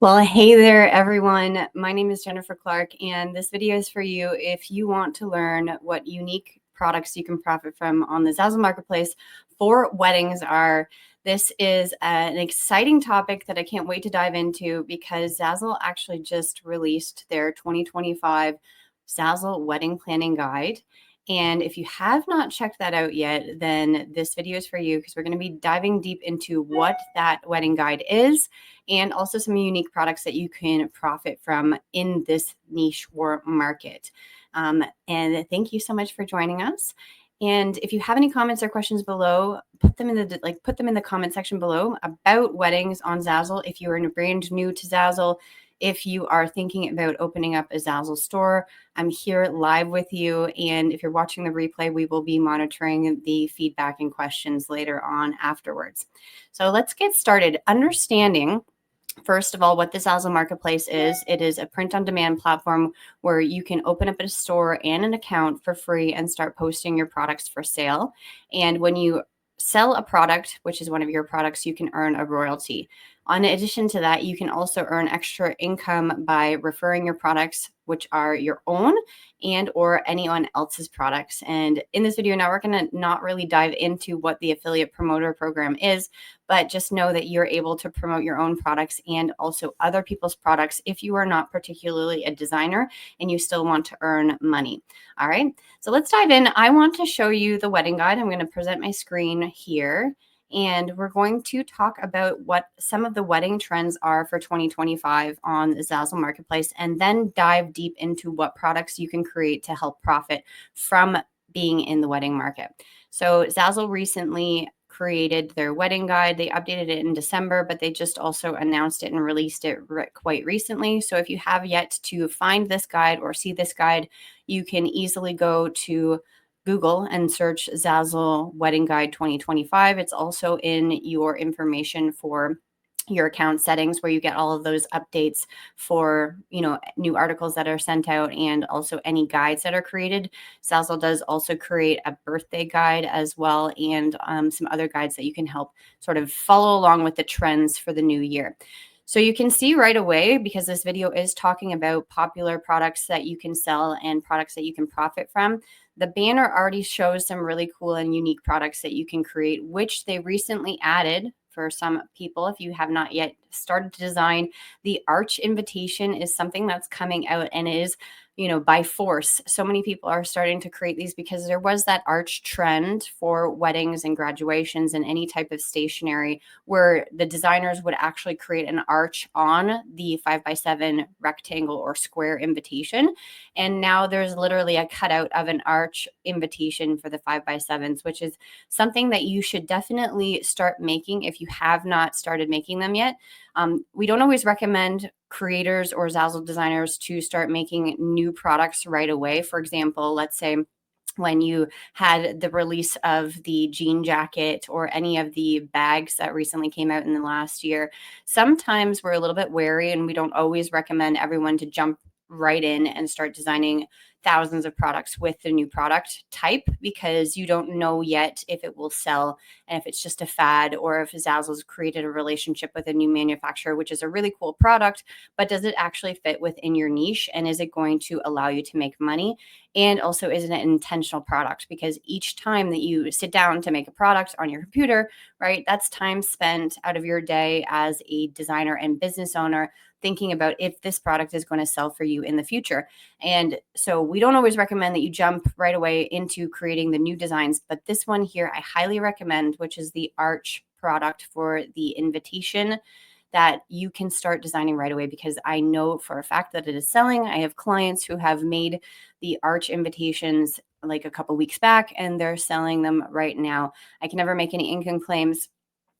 Well, hey there, everyone. My name is Jennifer Clarke, and this video is for you if you want to learn what unique products you can profit from on the Zazzle Marketplace for weddings are. This is an exciting topic that I can't wait to dive into because Zazzle actually just released their 2025 Zazzle Wedding Planning Guide. And if you have not checked that out yet, then this video is for you because we're going to be diving deep into what that wedding guide is and also some unique products that you can profit from in this niche or market. And thank you so much for joining us. And if you have any comments or questions below, put them in the comment section below about weddings on Zazzle. If you are brand new to Zazzle, if you are thinking about opening up a Zazzle store, I'm here live with you. And if you're watching the replay, we will be monitoring the feedback and questions later on afterwards. So let's get started. Understanding, first of all, what the Zazzle Marketplace is. It is a print-on-demand platform where you can open up a store and an account for free and start posting your products for sale. And when you sell a product, which is one of your products, you can earn a royalty. In addition to that, you can also earn extra income by referring your products, which are your own and or anyone else's products. And in this video now, we're going to not really dive into what the affiliate promoter program is, but just know that you're able to promote your own products and also other people's products if you are not particularly a designer and you still want to earn money. All right, so let's dive in. I want to show you the wedding guide. I'm going to present my screen here. And we're going to talk about what some of the wedding trends are for 2025 on the Zazzle Marketplace, and then dive deep into what products you can create to help profit from being in the wedding market. So Zazzle recently created their wedding guide. They updated it in December, but they just also announced it and released it quite recently. So if you have yet to find this guide or see this guide, you can easily go to Google and search Zazzle Wedding Guide 2025. It's also in your information for your account settings where you get all of those updates for, new articles that are sent out and also any guides that are created. Zazzle does also create a birthday guide as well, and some other guides that you can help sort of follow along with the trends for the new year. So you can see right away, because this video is talking about popular products that you can sell and products that you can profit from, the banner already shows some really cool and unique products that you can create, which they recently added for some people. If you have not yet started to design, the arch invitation is something that's coming out and is, by force. So many people are starting to create these because there was that arch trend for weddings and graduations and any type of stationery where the designers would actually create an arch on the 5x7 rectangle or square invitation. And now there's literally a cutout of an arch invitation for the 5x7s, which is something that you should definitely start making if you have not started making them yet. We don't always recommend creators or Zazzle designers to start making new products right away. For example, let's say when you had the release of the jean jacket or any of the bags that recently came out in the last year, sometimes we're a little bit wary and we don't always recommend everyone to jump right in and start designing thousands of products with the new product type, because you don't know yet if it will sell and if it's just a fad, or if Zazzle's created a relationship with a new manufacturer, which is a really cool product, but does it actually fit within your niche, and is it going to allow you to make money? And also, is it an intentional product? Because each time that you sit down to make a product on your computer, right, that's time spent out of your day as a designer and business owner thinking about if this product is going to sell for you in the future. And so we don't always recommend that you jump right away into creating the new designs, but this one here I highly recommend, which is the arch product for the invitation, that you can start designing right away, because I know for a fact that it is selling. I have clients who have made the arch invitations like a couple weeks back and they're selling them right now. I can never make any income claims.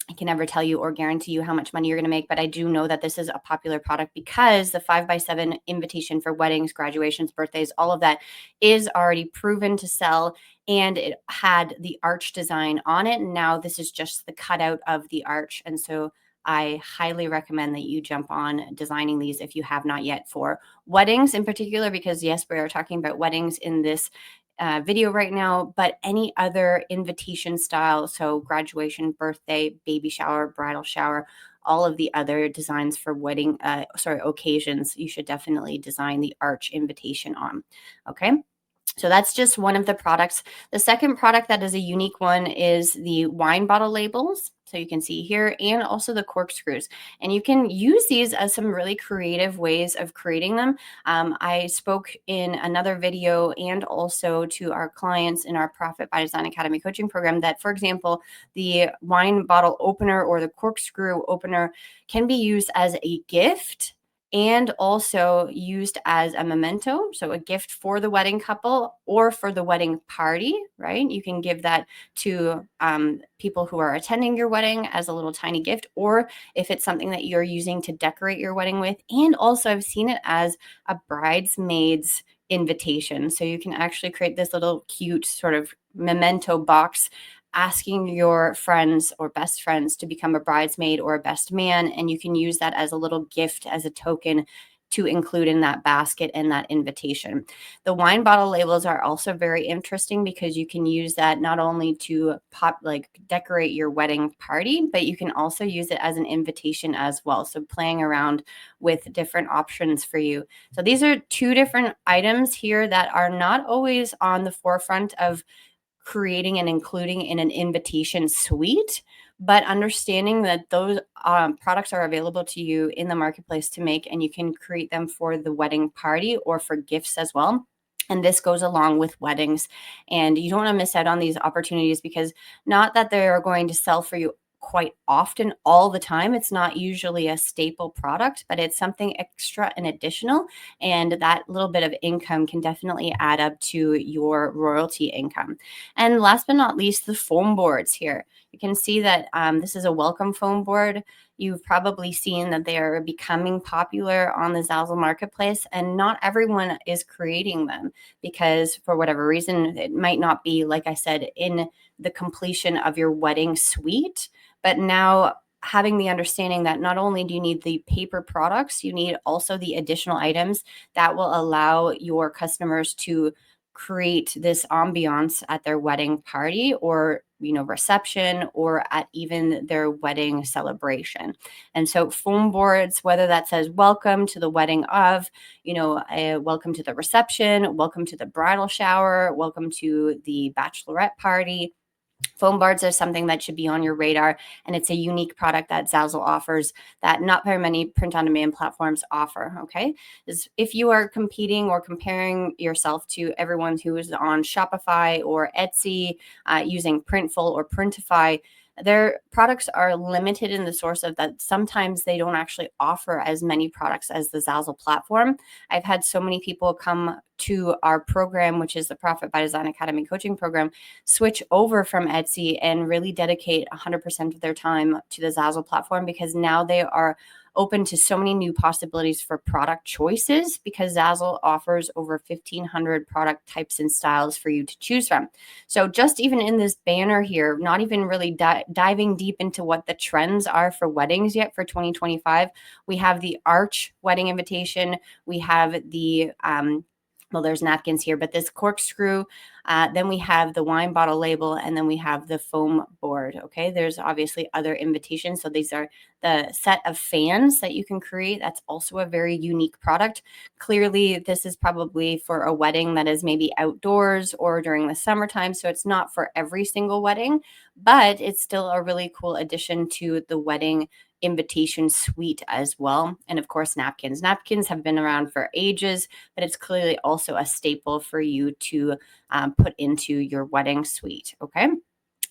I can never tell you or guarantee you how much money you're going to make, but I do know that this is a popular product because the 5x7 invitation for weddings, graduations, birthdays, all of that is already proven to sell, and it had the arch design on it. And now this is just the cutout of the arch. And so I highly recommend that you jump on designing these if you have not yet, for weddings in particular, because yes, we are talking about weddings in this video right now, but any other invitation style, so graduation, birthday, baby shower, bridal shower, all of the other designs for wedding, occasions, you should definitely design the arch invitation on. Okay. So that's just one of the products. The second product that is a unique one is the wine bottle labels. So you can see here, and also the corkscrews. And you can use these as some really creative ways of creating them. I spoke in another video and also to our clients in our Profit by Design Academy coaching program that, for example, the wine bottle opener or the corkscrew opener can be used as a gift and also used as a memento. So a gift for the wedding couple or for the wedding party, right? You can give that to people who are attending your wedding as a little tiny gift, or if it's something that you're using to decorate your wedding with. And also I've seen it as a bridesmaid's invitation. So you can actually create this little cute sort of memento box asking your friends or best friends to become a bridesmaid or a best man. And you can use that as a little gift, as a token to include in that basket and that invitation. The wine bottle labels are also very interesting because you can use that not only to decorate your wedding party, but you can also use it as an invitation as well. So playing around with different options for you. So these are two different items here that are not always on the forefront of creating and including in an invitation suite, but understanding that those products are available to you in the marketplace to make, and you can create them for the wedding party or for gifts as well. And this goes along with weddings, and you don't want to miss out on these opportunities because not that they're going to sell for you quite often all the time. It's not usually a staple product, but it's something extra and additional. And that little bit of income can definitely add up to your royalty income. And last but not least, the foam boards here. You can see that this is a welcome foam board. You've probably seen that they are becoming popular on the Zazzle marketplace, and not everyone is creating them because for whatever reason, it might not be, like I said, in the completion of your wedding suite. But now having the understanding that not only do you need the paper products, you need also the additional items that will allow your customers to create this ambiance at their wedding party or reception or at even their wedding celebration. And so foam boards, whether that says welcome to the wedding of, welcome to the reception, welcome to the bridal shower, welcome to the bachelorette party. Foam boards are something that should be on your radar, and it's a unique product that Zazzle offers that not very many print-on-demand platforms offer, okay? If you are competing or comparing yourself to everyone who is on Shopify or Etsy using Printful or Printify, their products are limited in the source of that sometimes they don't actually offer as many products as the Zazzle platform. I've had so many people come to our program, which is the Profit by Design Academy coaching program, switch over from Etsy and really dedicate 100% of their time to the Zazzle platform because now they are open to so many new possibilities for product choices because Zazzle offers over 1,500 product types and styles for you to choose from. So just even in this banner here, not even really diving deep into what the trends are for weddings yet for 2025, we have the arch wedding invitation. We have the there's napkins here, but this corkscrew, then we have the wine bottle label, and then we have the foam board. Okay, there's obviously other invitations. So these are the set of fans that you can create. That's also a very unique product. Clearly, this is probably for a wedding that is maybe outdoors or during the summertime. So it's not for every single wedding, but it's still a really cool addition to the wedding invitation suite as well. And of course, napkins. Napkins have been around for ages, but it's clearly also a staple for you to put into your wedding suite. Okay.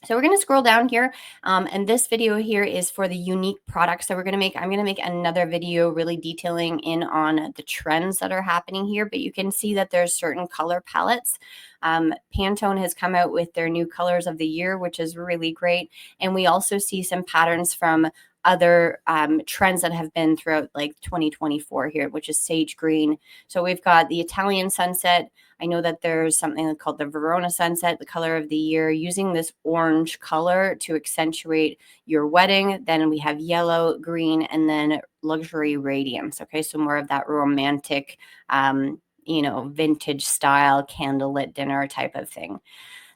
So we're going to scroll down here. And this video here is for the unique products that we're going to make. I'm going to make another video really detailing in on the trends that are happening here, but you can see that there's certain color palettes. Pantone has come out with their new colors of the year, which is really great. And we also see some patterns from other trends that have been throughout like 2024 here, which is sage green. So we've got the Italian sunset. I know that there's something called the Verona sunset, the color of the year, using this orange color to accentuate your wedding. Then we have yellow, green, and then luxury radiance. Okay, so more of that romantic, vintage style candlelit dinner type of thing.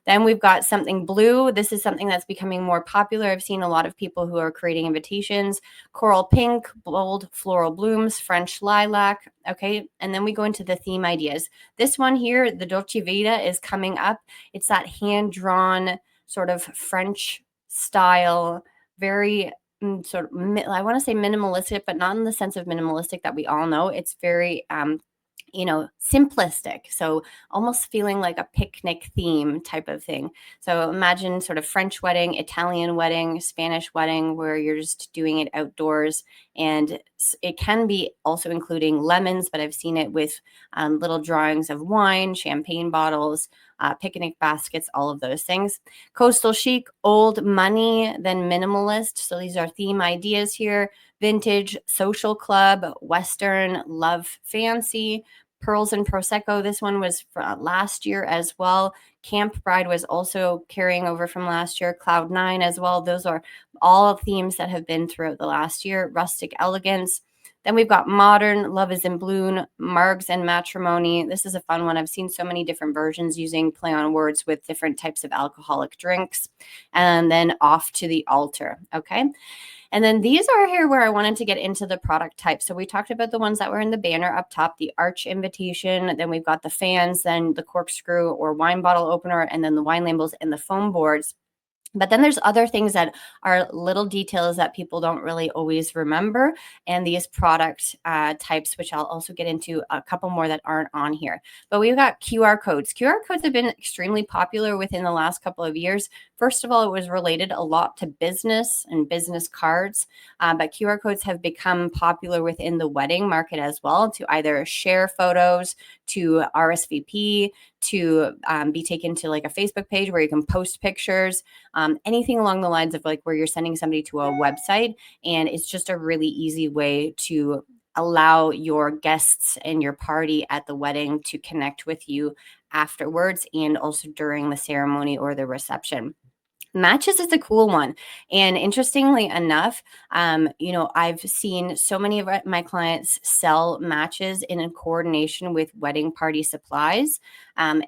Then we've got something blue. This is something that's becoming more popular. I've seen a lot of people who are creating invitations. Coral pink, bold floral blooms, French lilac. Okay. And then we go into the theme ideas. This one here, the Dolce Vita, is coming up. It's that hand-drawn sort of French style, very sort of, I want to say minimalistic, but not in the sense of minimalistic that we all know. It's very simplistic. So almost feeling like a picnic theme type of thing. So imagine sort of French wedding, Italian wedding, Spanish wedding, where you're just doing it outdoors. And it can be also including lemons, but I've seen it with little drawings of wine, champagne bottles, picnic baskets, all of those things. Coastal chic, old money, then minimalist. So these are theme ideas here. Vintage, social club, Western, love fancy, pearls and prosecco. This one was last year as well. Camp bride was also carrying over from last year. Cloud 9 as well. Those are all themes that have been throughout the last year. Rustic elegance. Then we've got modern, love is in bloom, margs and matrimony. This is a fun one. I've seen so many different versions using play on words with different types of alcoholic drinks. And then off to the altar. Okay. And then these are here where I wanted to get into the product type. So we talked about the ones that were in the banner up top, the arch invitation. Then we've got the fans, then the corkscrew or wine bottle opener, and then the wine labels and the foam boards. But then there's other things that are little details that people don't really always remember. And these product types, which I'll also get into a couple more that aren't on here. But we've got QR codes. QR codes have been extremely popular within the last couple of years. First of all, it was related a lot to business and business cards. But QR codes have become popular within the wedding market as well, to either share photos, to RSVP, to be taken to like a Facebook page where you can post pictures, anything along the lines of like where you're sending somebody to a website. And it's just a really easy way to allow your guests and your party at the wedding to connect with you afterwards and also during the ceremony or the reception. Matches is a cool one. And interestingly enough, I've seen so many of my clients sell matches in coordination with wedding party supplies.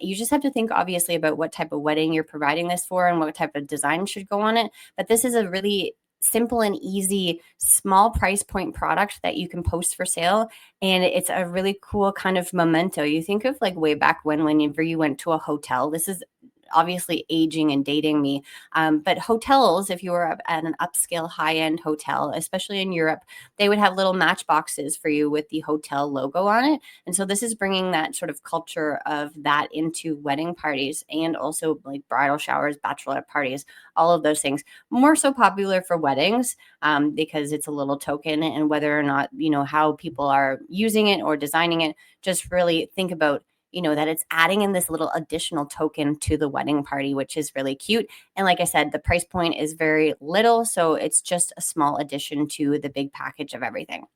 You just have to think obviously about what type of wedding you're providing this for and what type of design should go on it. But this is a really simple and easy small price point product that you can post for sale. And it's a really cool kind of memento. You think of like way back whenever you went to a hotel. This is obviously aging and dating me. But hotels, if you were at an upscale high-end hotel, especially in Europe, they would have little matchboxes for you with the hotel logo on it. And so this is bringing that sort of culture of that into wedding parties and also like bridal showers, bachelorette parties, all of those things. More so popular for weddings because it's a little token, and whether or not, how people are using it or designing it, just really think about that it's adding in this little additional token to the wedding party, which is really cute. And like I said, the price point is very little. So it's just a small addition to the big package of everything.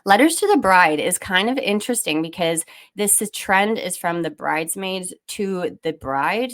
Letters to the bride is kind of interesting because this trend is from the bridesmaids to the bride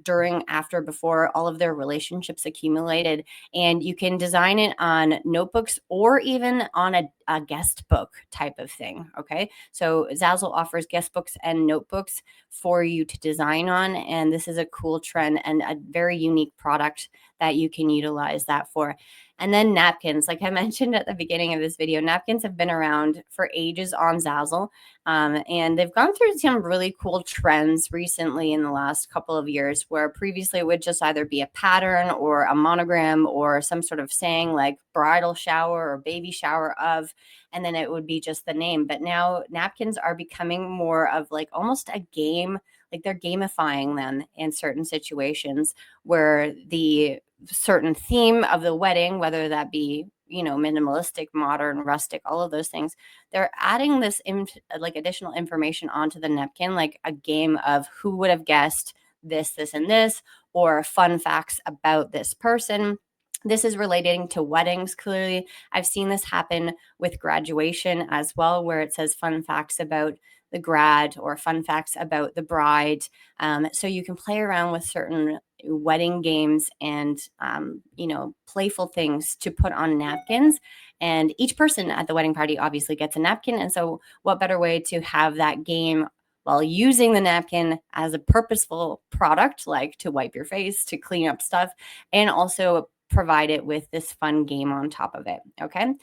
during, after, before all of their relationships accumulated. And you can design it on notebooks or even on a guest book type of thing. Okay. So Zazzle offers guest books and notebooks for you to design on. And this is a cool trend and a very unique product that you can utilize that for. And then napkins, like I mentioned at the beginning of this video, napkins have been around for ages on Zazzle. And they've gone through some really cool trends recently in the last couple of years, where previously it would just either be a pattern or a monogram or some sort of saying like bridal shower or baby shower of, and then it would be just the name. But now napkins are becoming more of like almost a game, like they're gamifying them in certain situations where the certain theme of the wedding, whether that be, minimalistic, modern, rustic, all of those things, they're adding this like additional information onto the napkin, like a game of who would have guessed this, and this, or fun facts about this person. This is relating to weddings. Clearly, I've seen this happen with graduation as well, where it says fun facts about the grad or fun facts about the bride. So you can play around with certain wedding games and, playful things to put on napkins. And each person at the wedding party obviously gets a napkin. And so what better way to have that game while using the napkin as a purposeful product, like to wipe your face, to clean up stuff, and also provide it with this fun game on top of it. Okay.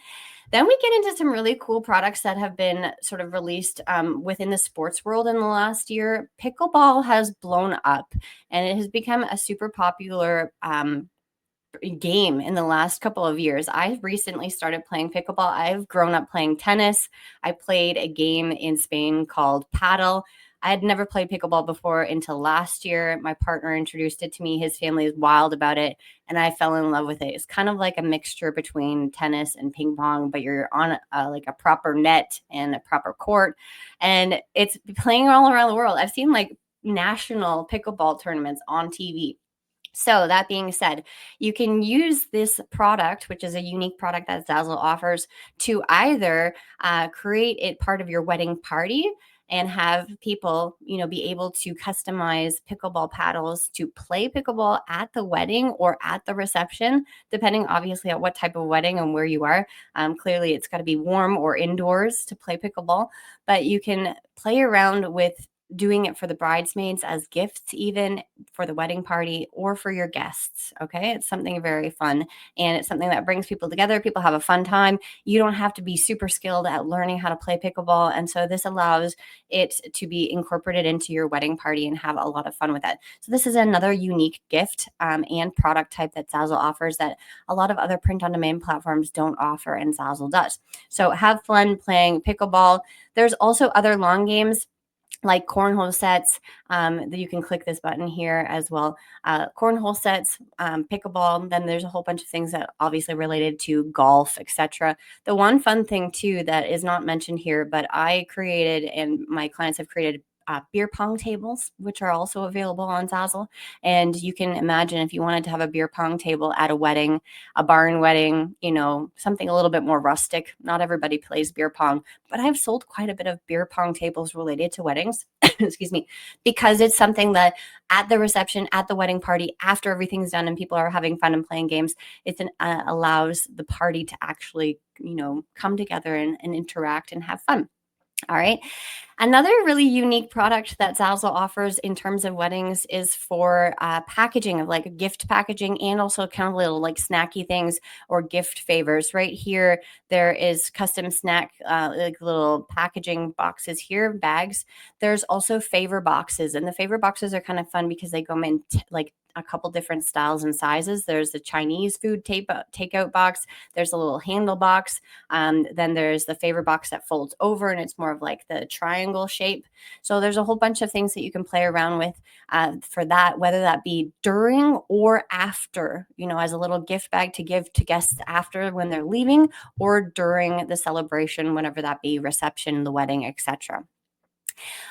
Then we get into some really cool products that have been sort of released within the sports world in the last year. Pickleball has blown up and it has become a super popular game in the last couple of years. I recently started playing pickleball. I've grown up playing tennis. I played a game in Spain called paddle. I had never played pickleball before until last year. My partner introduced it to me. His family is wild about it, and I fell in love with it. It's kind of like a mixture between tennis and ping pong, but you're on like a proper net and a proper court, and it's playing all around the world. I've seen like national pickleball tournaments on TV. So that being said, you can use this product, which is a unique product that Zazzle offers, to either create it part of your wedding party and have people, be able to customize pickleball paddles to play pickleball at the wedding or at the reception, depending obviously on what type of wedding and where you are. Clearly, it's got to be warm or indoors to play pickleball, but you can play around with doing it for the bridesmaids as gifts, even for the wedding party or for your guests. Okay. It's something very fun and it's something that brings people together. People have a fun time. You don't have to be super skilled at learning how to play pickleball. And so this allows it to be incorporated into your wedding party and have a lot of fun with it. So this is another unique gift and product type that Zazzle offers that a lot of other print on demand platforms don't offer, and Zazzle does. So have fun playing pickleball. There's also other lawn games like cornhole sets that you can click this button here as well. Cornhole sets, pickleball. Then there's a whole bunch of things that obviously related to golf, etc. The one fun thing too that is not mentioned here, but I created and my clients have created beer pong tables, which are also available on Zazzle. And you can imagine if you wanted to have a beer pong table at a wedding, a barn wedding, something a little bit more rustic. Not everybody plays beer pong, but I've sold quite a bit of beer pong tables related to weddings, excuse me, because it's something that at the reception, at the wedding party, after everything's done and people are having fun and playing games, it allows the party to actually, come together and interact and have fun. All right. Another really unique product that Zazzle offers in terms of weddings is for packaging of like gift packaging and also kind of little like snacky things or gift favors. Right here, there is custom snack, like little packaging boxes here, bags. There's also favor boxes, and the favor boxes are kind of fun because they go in like a couple different styles and sizes. There's the Chinese food takeout box. There's a little handle box. Then there's the favor box that folds over and it's more of like the triangle shape. So there's a whole bunch of things that you can play around with for that, whether that be during or after, as a little gift bag to give to guests after when they're leaving or during the celebration, whenever that be, reception, the wedding, etc.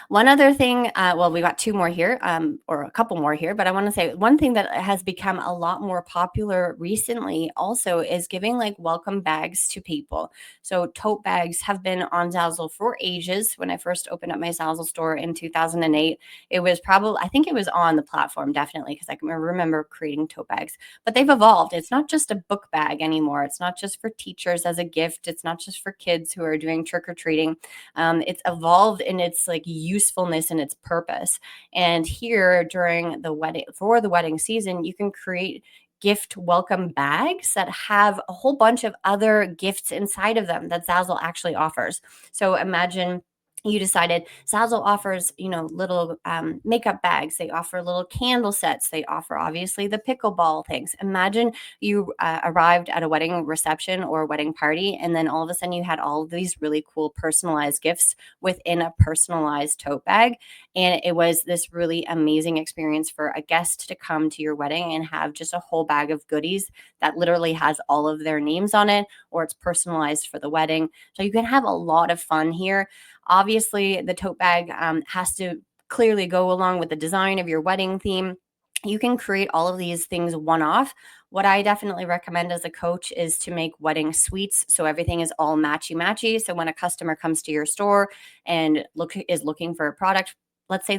One other thing, we got two more here, or a couple more here, but I want to say one thing that has become a lot more popular recently also is giving like welcome bags to people. So tote bags have been on Zazzle for ages. When I first opened up my Zazzle store in 2008, it was I think it was on the platform, definitely, because I can remember creating tote bags, but they've evolved. It's not just a book bag anymore. It's not just for teachers as a gift. It's not just for kids who are doing trick-or-treating. It's evolved in its like usefulness and its purpose. And here during the wedding season, you can create gift welcome bags that have a whole bunch of other gifts inside of them that Zazzle actually offers. So imagine you decided Zazzle offers, little makeup bags. They offer little candle sets. They offer obviously the pickleball things. Imagine you arrived at a wedding reception or a wedding party, and then all of a sudden you had all of these really cool personalized gifts within a personalized tote bag. And it was this really amazing experience for a guest to come to your wedding and have just a whole bag of goodies that literally has all of their names on it, or it's personalized for the wedding. So you can have a lot of fun here. Obviously, the tote bag has to clearly go along with the design of your wedding theme. You can create all of these things one-off. What I definitely recommend as a coach is to make wedding suites so everything is all matchy-matchy. So when a customer comes to your store and is looking for a product, let's say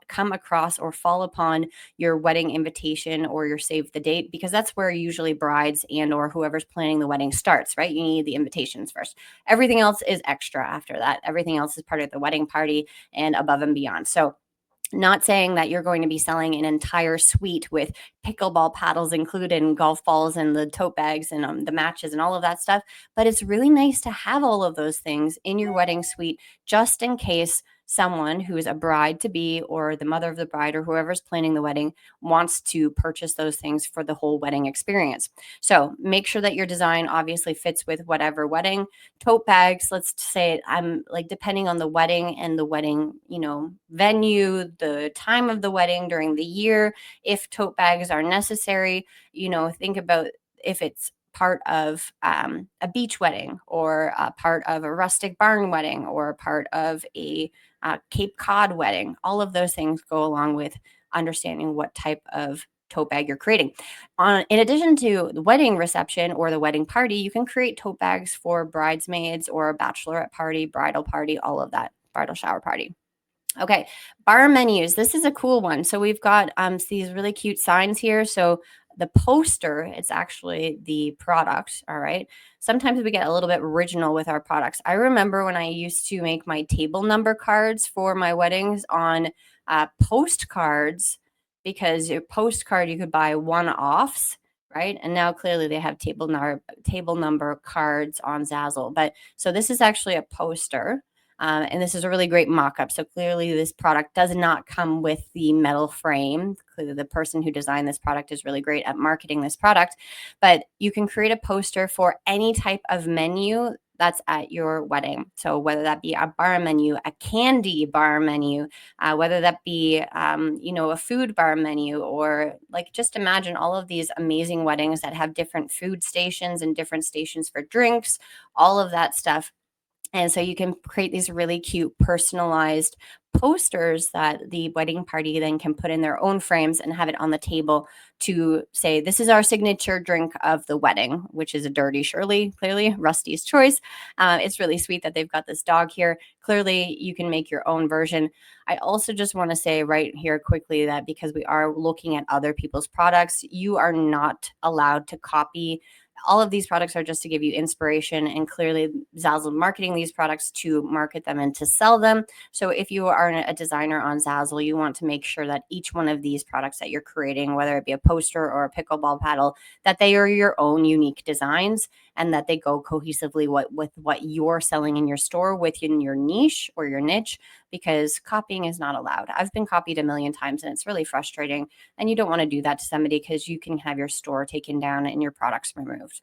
come across or fall upon your wedding invitation or your save the date, because that's where usually brides and or whoever's planning the wedding starts, right? You need the invitations first. Everything else is extra after that. Everything else is part of the wedding party and above and beyond. So not saying that you're going to be selling an entire suite with pickleball paddles included and golf balls and the tote bags and the matches and all of that stuff, but it's really nice to have all of those things in your wedding suite just in case someone who is a bride to be or the mother of the bride or whoever's planning the wedding wants to purchase those things for the whole wedding experience. So make sure that your design obviously fits with whatever wedding. Tote bags, let's say I'm like, depending on the wedding and the wedding, venue, the time of the wedding during the year, if tote bags are necessary, think about if it's part of a beach wedding or a part of a rustic barn wedding or a part of a Cape Cod wedding. All of those things go along with understanding what type of tote bag you're creating. In addition to the wedding reception or the wedding party, you can create tote bags for bridesmaids or a bachelorette party, bridal party, all of that, bridal shower party. Okay, bar menus. This is a cool one. So we've got these really cute signs here. So the poster, it's actually the product. All right. Sometimes we get a little bit original with our products. I remember when I used to make my table number cards for my weddings on postcards, because your postcard you could buy one-offs, right? And now clearly they have table number cards on Zazzle. But so this is actually a poster. And this is a really great mock-up. So clearly this product does not come with the metal frame. Clearly the person who designed this product is really great at marketing this product. But you can create a poster for any type of menu that's at your wedding. So whether that be a bar menu, a candy bar menu, whether that be, a food bar menu, or like just imagine all of these amazing weddings that have different food stations and different stations for drinks, all of that stuff. And so you can create these really cute personalized posters that the wedding party then can put in their own frames and have it on the table to say, this is our signature drink of the wedding, which is a Dirty Shirley, clearly Rusty's choice. It's really sweet that they've got this dog here. Clearly, you can make your own version. I also just want to say right here quickly that because we are looking at other people's products, you are not allowed to copy. All of these products are just to give you inspiration, and clearly Zazzle marketing these products to market them and to sell them. So if you are a designer on Zazzle, you want to make sure that each one of these products that you're creating, whether it be a poster or a pickleball paddle, that they are your own unique designs and that they go cohesively with what you're selling in your store within your niche or your niche, because copying is not allowed. I've been copied a million times and it's really frustrating. And you don't want to do that to somebody because you can have your store taken down and your products removed.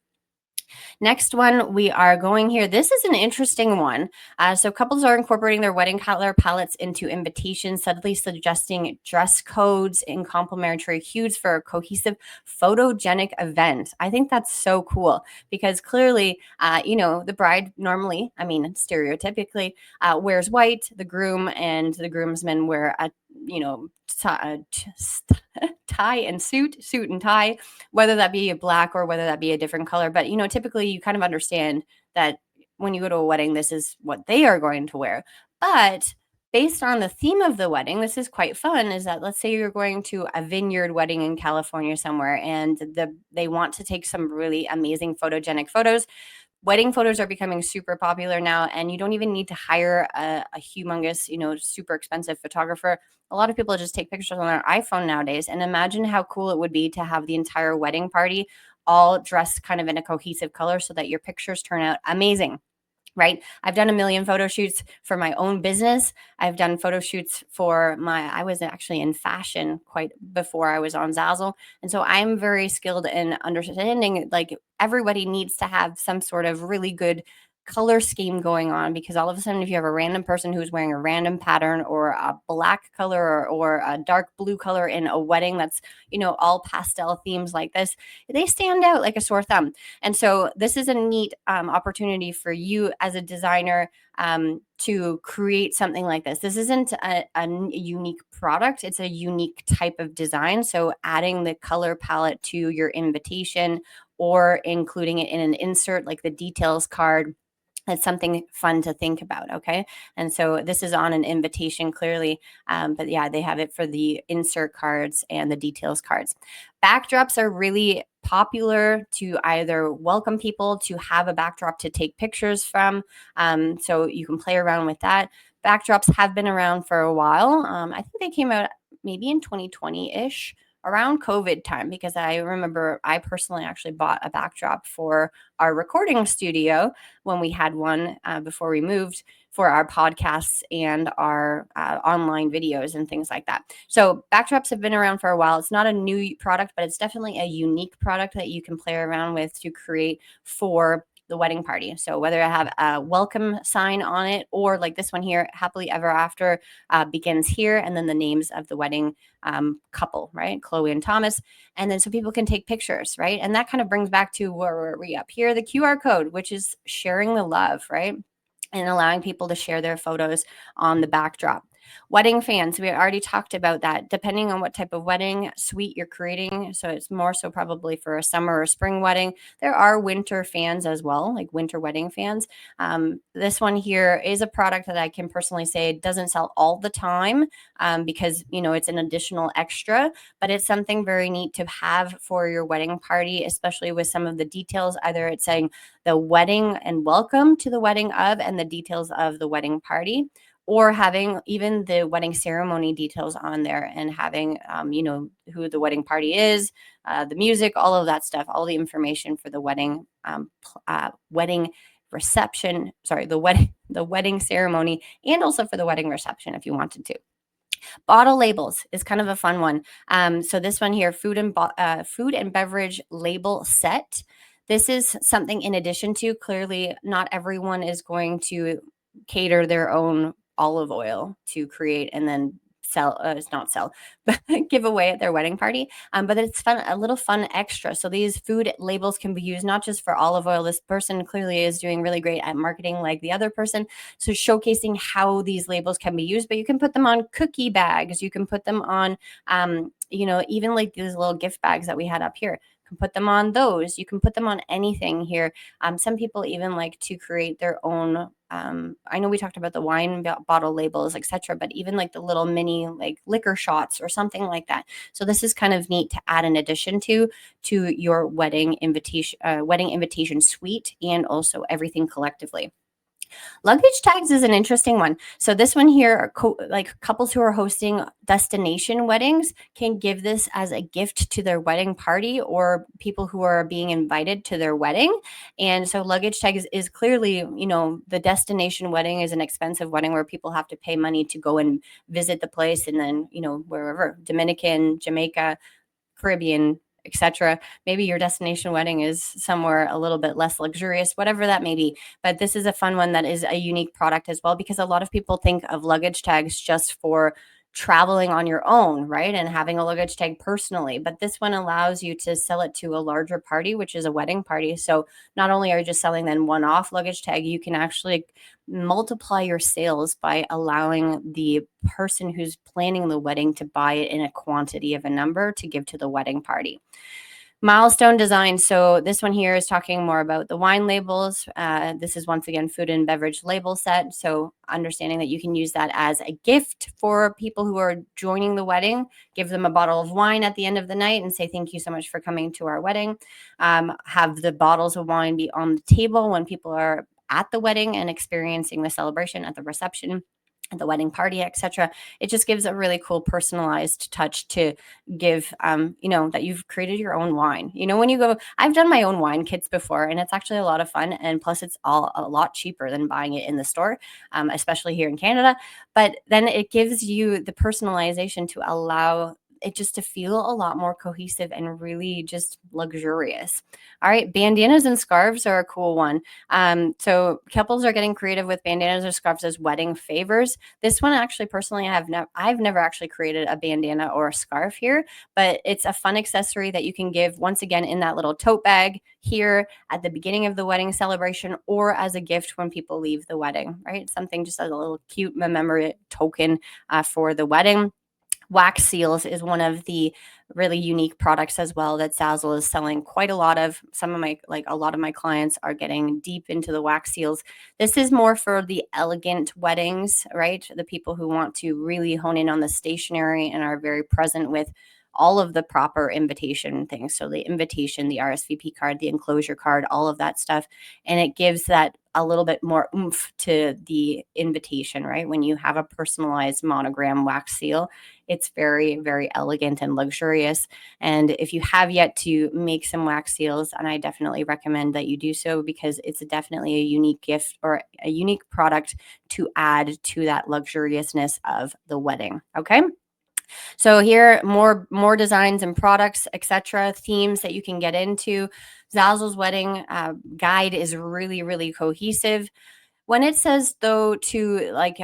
Next one, we are going here. This is an interesting one. So couples are incorporating their wedding color palettes into invitations, subtly suggesting dress codes and complementary hues for a cohesive photogenic event. I think that's so cool because clearly, the bride normally, stereotypically, wears white. The groom and the groomsmen wear a tie and suit and tie, whether that be a black or whether that be a different color. But, typically you kind of understand that when you go to a wedding, this is what they are going to wear. But based on the theme of the wedding, this is quite fun, is that let's say you're going to a vineyard wedding in California somewhere and they want to take some really amazing photogenic photos. Wedding photos are becoming super popular now, and you don't even need to hire a humongous, super expensive photographer. A lot of people just take pictures on their iPhone nowadays. And imagine how cool it would be to have the entire wedding party all dressed kind of in a cohesive color so that your pictures turn out amazing. Right? I've done a million photo shoots for my own business. I've done photo shoots I was actually in fashion quite before I was on Zazzle. And so I'm very skilled in understanding, like, everybody needs to have some sort of really good color scheme going on, because all of a sudden, if you have a random person who's wearing a random pattern or a black color or a dark blue color in a wedding that's, all pastel themes like this, they stand out like a sore thumb. And so this is a neat opportunity for you as a designer to create something like this. This isn't a unique product. It's a unique type of design. So adding the color palette to your invitation or including it in an insert like the details card It's something fun to think about, okay? And so this is on an invitation clearly, but yeah, they have it for the insert cards and the details cards. Backdrops are really popular to either welcome people, to have a backdrop to take pictures from, so you can play around with that. Backdrops have been around for a while. I think they came out maybe in 2020-ish, around COVID time, because I remember I personally actually bought a backdrop for our recording studio when we had one before we moved, for our podcasts and our online videos and things like that. So backdrops have been around for a while. It's not a new product, but it's definitely a unique product that you can play around with to create for the wedding party. So whether I have a welcome sign on it, or like this one here, happily ever after, begins here, and then the names of the wedding couple, right? Chloe and Thomas. And then so people can take pictures, right? And that kind of brings back to where were we up here, the QR code, which is sharing the love, right? And allowing people to share their photos on the backdrop. Wedding fans, we already talked about that. Depending on what type of wedding suite you're creating, so it's more so probably for a summer or spring wedding. There are winter fans as well, like winter wedding fans. This one here is a product that I can personally say doesn't sell all the time, because it's an additional extra, but it's something very neat to have for your wedding party, especially with some of the details. Either it's saying the wedding and welcome to the wedding of, and the details of the wedding party, or having even the wedding ceremony details on there, and having, who the wedding party is, the music, all of that stuff, all the information for the wedding reception, the wedding ceremony, and also for the wedding reception if you wanted to. Bottle labels is kind of a fun one. So this one here, food and beverage label set. This is something in addition to, clearly not everyone is going to cater their own olive oil to create and then but give away at their wedding party. But it's fun, a little fun extra. So these food labels can be used not just for olive oil. This person clearly is doing really great at marketing like the other person. So showcasing how these labels can be used, but you can put them on cookie bags. You can put them on, even like these little gift bags that we had up here. You can put them on those. You can put them on anything here. Some people even like to create their own. I know we talked about the wine bottle labels, etc., but even like the little mini like liquor shots or something like that. So this is kind of neat to add an addition to your wedding invitation suite, and also everything collectively. Luggage tags is an interesting one. So this one here, like couples who are hosting destination weddings can give this as a gift to their wedding party, or people who are being invited to their wedding. And so luggage tag is clearly, the destination wedding is an expensive wedding where people have to pay money to go and visit the place, and then, wherever, Dominican, Jamaica, Caribbean, etc. Maybe your destination wedding is somewhere a little bit less luxurious, whatever that may be. But this is a fun one that is a unique product as well, because a lot of people think of luggage tags just for traveling on your own, right? And having a luggage tag personally. But this one allows you to sell it to a larger party, which is a wedding party. So not only are you just selling then one-off luggage tag, you can actually multiply your sales by allowing the person who's planning the wedding to buy it in a quantity of a number to give to the wedding party. Milestone design. So this one here is talking more about the wine labels. This is once again food and beverage label set. So understanding that you can use that as a gift for people who are joining the wedding. Give them a bottle of wine at the end of the night and say, thank you so much for coming to our wedding. Have the bottles of wine be on the table when people are at the wedding and experiencing the celebration, at the reception, at the wedding party, etc. It just gives a really cool personalized touch to give, that you've created your own wine. When you go, I've done my own wine kits before, and it's actually a lot of fun. And plus it's all a lot cheaper than buying it in the store, especially here in Canada. But then it gives you the personalization to allow it just to feel a lot more cohesive and really just luxurious. All right, bandanas and scarves are a cool one. So couples are getting creative with bandanas or scarves as wedding favors. This one actually, personally, I've never actually created a bandana or a scarf here, but it's a fun accessory that you can give once again in that little tote bag here at the beginning of the wedding celebration, or as a gift when people leave the wedding, right? Something just as a little cute memory token for the wedding. Wax seals is one of the really unique products as well that Zazzle is selling quite a lot of. Some of my, like a lot of my clients are getting deep into the wax seals. This is more for the elegant weddings, right? The people who want to really hone in on the stationery and are very present with all of the proper invitation things. So the invitation, the RSVP card, the enclosure card, all of that stuff. And it gives that a little bit more oomph to the invitation, right? When you have a personalized monogram wax seal, it's very, very elegant and luxurious. And if you have yet to make some wax seals, and I definitely recommend that you do so, because it's definitely a unique gift or a unique product to add to that luxuriousness of the wedding. Okay. So here, more designs and products, etc., themes that you can get into. Zazzle's wedding guide is really, really cohesive. When it says, though, to like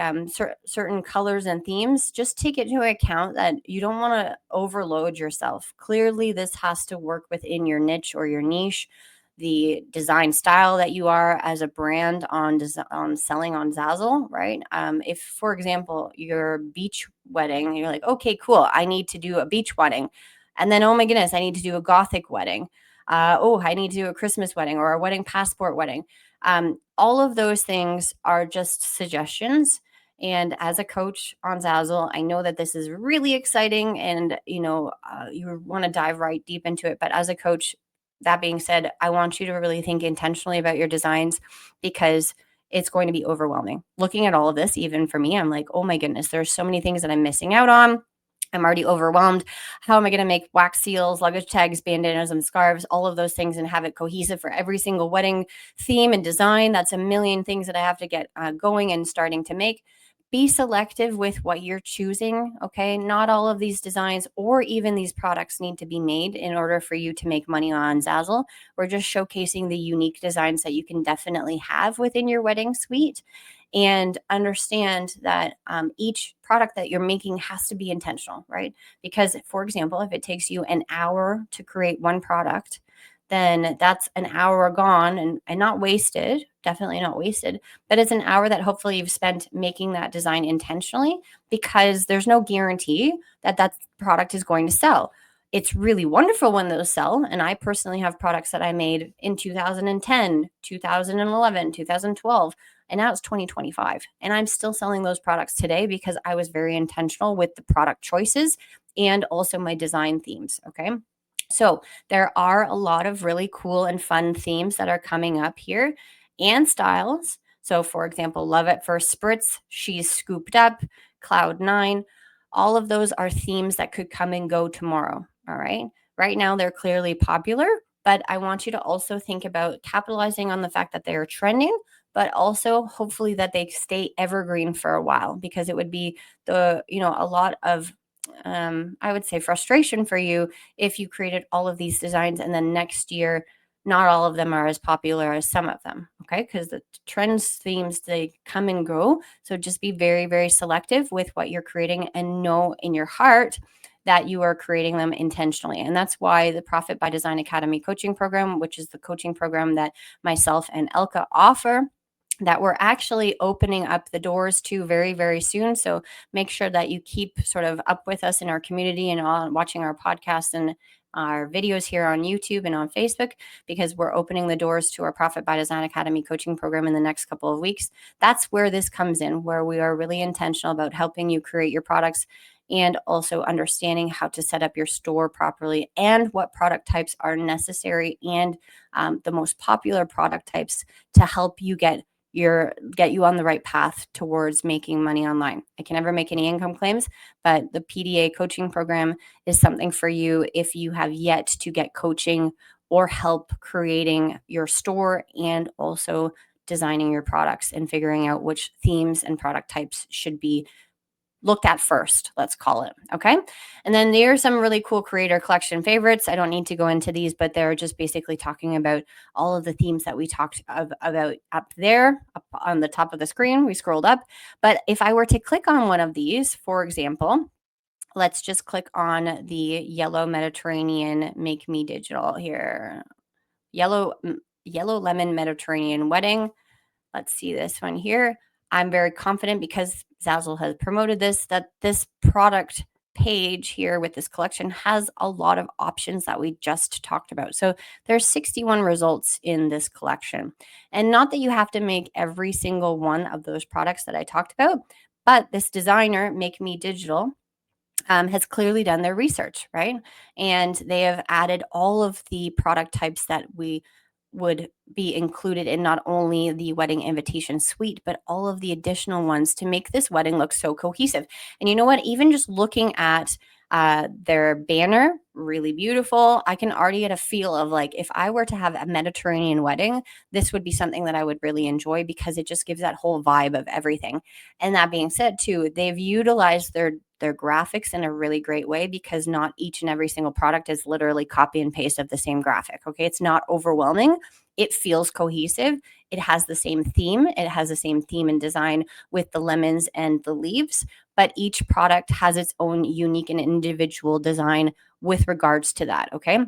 certain colors and themes, just take it into account that you don't want to overload yourself. Clearly, this has to work within your niche or your niche, the design style that you are as a brand on selling on Zazzle, right? If, for example, your beach wedding, you're like, okay, cool, I need to do a beach wedding. And then, oh my goodness, I need to do a Gothic wedding. I need to do a Christmas wedding or a wedding passport wedding. All of those things are just suggestions. And as a coach on Zazzle, I know that this is really exciting and, you want to dive right deep into it. But as a coach, that being said, I want you to really think intentionally about your designs, because it's going to be overwhelming. Looking at all of this, even for me, I'm like, oh my goodness, there's so many things that I'm missing out on. I'm already overwhelmed. How am I going to make wax seals, luggage tags, bandanas, and scarves, all of those things, and have it cohesive for every single wedding theme and design? That's a million things that I have to get going and starting to make. Be selective with what you're choosing, okay? Not all of these designs or even these products need to be made in order for you to make money on Zazzle. We're just showcasing the unique designs that you can definitely have within your wedding suite, and understand that each product that you're making has to be intentional, right? Because, for example, if it takes you an hour to create one product, then that's an hour gone and not wasted, definitely not wasted, but it's an hour that hopefully you've spent making that design intentionally, because there's no guarantee that that product is going to sell. It's really wonderful when those sell. And I personally have products that I made in 2010, 2011, 2012, and now it's 2025. And I'm still selling those products today because I was very intentional with the product choices and also my design themes. Okay. So there are a lot of really cool and fun themes that are coming up here, and styles. So, for example, Love at First Spritz, She's Scooped Up, Cloud Nine. All of those are themes that could come and go tomorrow. All right. Right now, they're clearly popular, but I want you to also think about capitalizing on the fact that they are trending, but also hopefully that they stay evergreen for a while, because it would be a lot of I would say frustration for you if you created all of these designs and then next year not all of them are as popular as some of them. Okay, because the trends, themes, they come and go. So just be very, very selective with what you're creating, and know in your heart that you are creating them intentionally. And that's why the Profit by Design Academy coaching program, which is the coaching program that myself and Elke offer, that we're actually opening up the doors to very, very soon. So make sure that you keep sort of up with us in our community and on watching our podcasts and our videos here on YouTube and on Facebook, because we're opening the doors to our Profit by Design Academy coaching program in the next couple of weeks. That's where this comes in, where we are really intentional about helping you create your products and also understanding how to set up your store properly and what product types are necessary, and the most popular product types to help you get you on the right path towards making money online. I can never make any income claims, but the PDA coaching program is something for you if you have yet to get coaching or help creating your store and also designing your products and figuring out which themes and product types should be looked at first, let's call it. Okay. And then there are some really cool creator collection favorites. I don't need to go into these, but they're just basically talking about all of the themes that we talked about up there, up on the top of the screen. We scrolled up. But if I were to click on one of these, for example, let's just click on the yellow Mediterranean Make Me Digital here. Yellow lemon Mediterranean wedding. Let's see this one here. I'm very confident, because Zazzle has promoted this, that this product page here with this collection has a lot of options that we just talked about. So there's 61 results in this collection. And not that you have to make every single one of those products that I talked about, but this designer, Make Me Digital, has clearly done their research, right? And they have added all of the product types that we would be included in not only the wedding invitation suite, but all of the additional ones to make this wedding look so cohesive. And you know what? Even just looking at their banner, really beautiful. I can already get a feel of like, if I were to have a Mediterranean wedding, this would be something that I would really enjoy because it just gives that whole vibe of everything. And that being said, too, they've utilized their graphics in a really great way because not each and every single product is literally copy and paste of the same graphic. Okay. It's not overwhelming. It feels cohesive. It has the same theme. It has the same theme and design with the lemons and the leaves, but each product has its own unique and individual design with regards to that. Okay.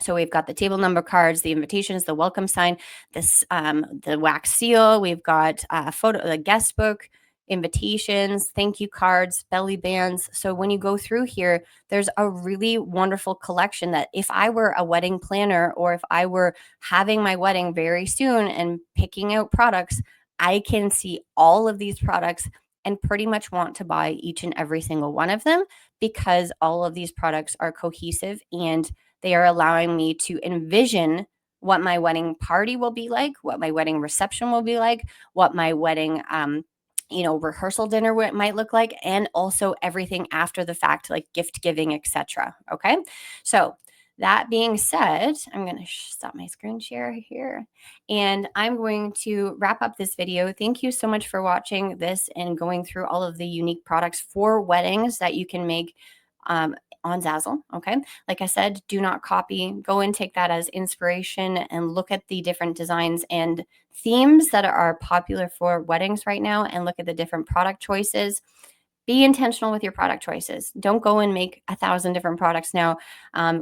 So we've got the table number cards, the invitations, the welcome sign, this the wax seal. We've got a photo, the guest book, invitations, thank you cards, belly bands. So when you go through here, there's a really wonderful collection that if I were a wedding planner or if I were having my wedding very soon and picking out products, I can see all of these products and pretty much want to buy each and every single one of them because all of these products are cohesive and they are allowing me to envision what my wedding party will be like, what my wedding reception will be like, what my wedding rehearsal dinner might look like, and also everything after the fact, like gift giving, etc. Okay. So that being said, I'm going to stop my screen share here and I'm going to wrap up this video. Thank you so much for watching this and going through all of the unique products for weddings that you can make on Zazzle. Okay. Like I said, do not copy. Go and take that as inspiration and look at the different designs and themes that are popular for weddings right now and look at the different product choices. Be intentional with your product choices. Don't go and make 1,000 different products now,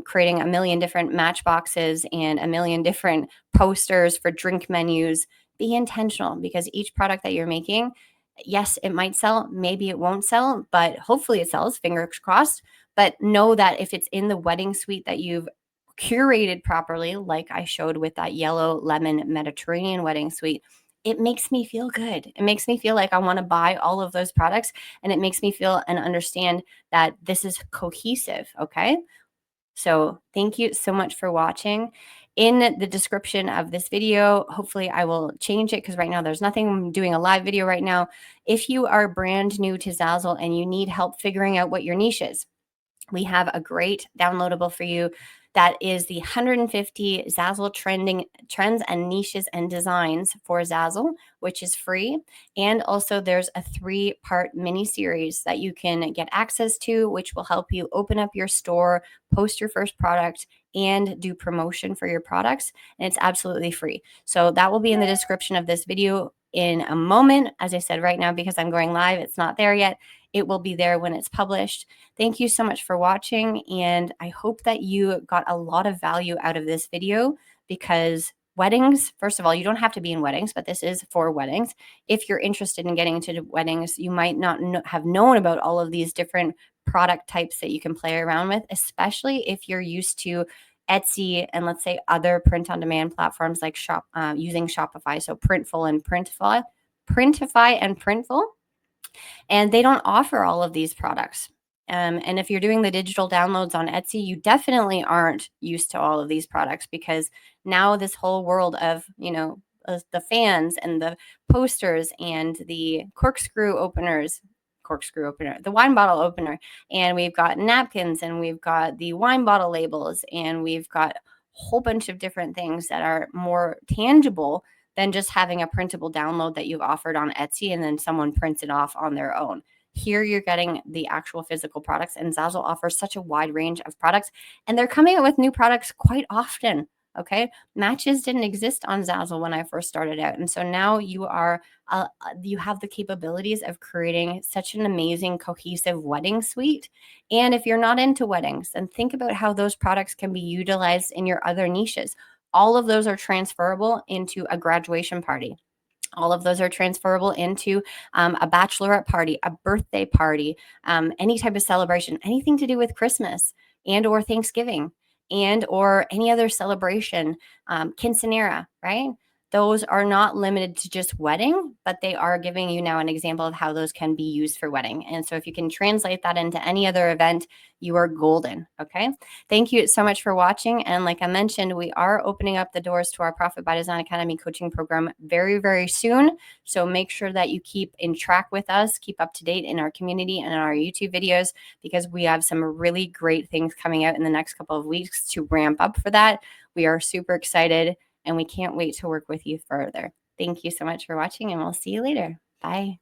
creating a million different matchboxes and a million different posters for drink menus. Be intentional because each product that you're making, yes, it might sell, maybe it won't sell, but hopefully it sells, fingers crossed. But know that if it's in the wedding suite that you've curated properly, like I showed with that yellow lemon Mediterranean wedding suite, it makes me feel good. It makes me feel like I want to buy all of those products. And it makes me feel and understand that this is cohesive. Okay. So thank you so much for watching. In the description of this video, hopefully I will change it because right now there's nothing. I'm doing a live video right now. If you are brand new to Zazzle and you need help figuring out what your niche is, we have a great downloadable for you that is the 150 Zazzle trends and niches and designs for Zazzle, which is free. And also there's a 3-part mini series that you can get access to, which will help you open up your store, post your first product, and do promotion for your products. And it's absolutely free. So that will be in the description of this video in a moment. As I said right now, because I'm going live, it's not there yet. It will be there when it's published. Thank you so much for watching, and I hope that you got a lot of value out of this video because weddings, first of all, you don't have to be in weddings, but this is for weddings. If you're interested in getting into weddings, you might not have known about all of these different product types that you can play around with, especially if you're used to Etsy and let's say other print-on-demand platforms like using Shopify, so Printful and Printify and Printful. And they don't offer all of these products. And if you're doing the digital downloads on Etsy, you definitely aren't used to all of these products because now this whole world of, the fans and the posters and the corkscrew opener, the wine bottle opener, and we've got napkins and we've got the wine bottle labels and we've got a whole bunch of different things that are more tangible than just having a printable download that you've offered on Etsy and then someone prints it off on their own. Here you're getting the actual physical products, and Zazzle offers such a wide range of products, and they're coming out with new products quite often. Okay, matches didn't exist on Zazzle when I first started out, and so now you have the capabilities of creating such an amazing, cohesive wedding suite. And if you're not into weddings, then think about how those products can be utilized in your other niches. All of those are transferable into a graduation party. All of those are transferable into a bachelorette party, a birthday party, any type of celebration, anything to do with Christmas and or Thanksgiving and or any other celebration, quinceanera, right? Those are not limited to just wedding, but they are giving you now an example of how those can be used for wedding. And so if you can translate that into any other event, you are golden. Okay. Thank you so much for watching. And like I mentioned, we are opening up the doors to our Profit by Design Academy coaching program very, very soon. So make sure that you keep in track with us, keep up to date in our community and in our YouTube videos, because we have some really great things coming out in the next couple of weeks to ramp up for that. We are super excited and we can't wait to work with you further. Thank you so much for watching, and we'll see you later. Bye.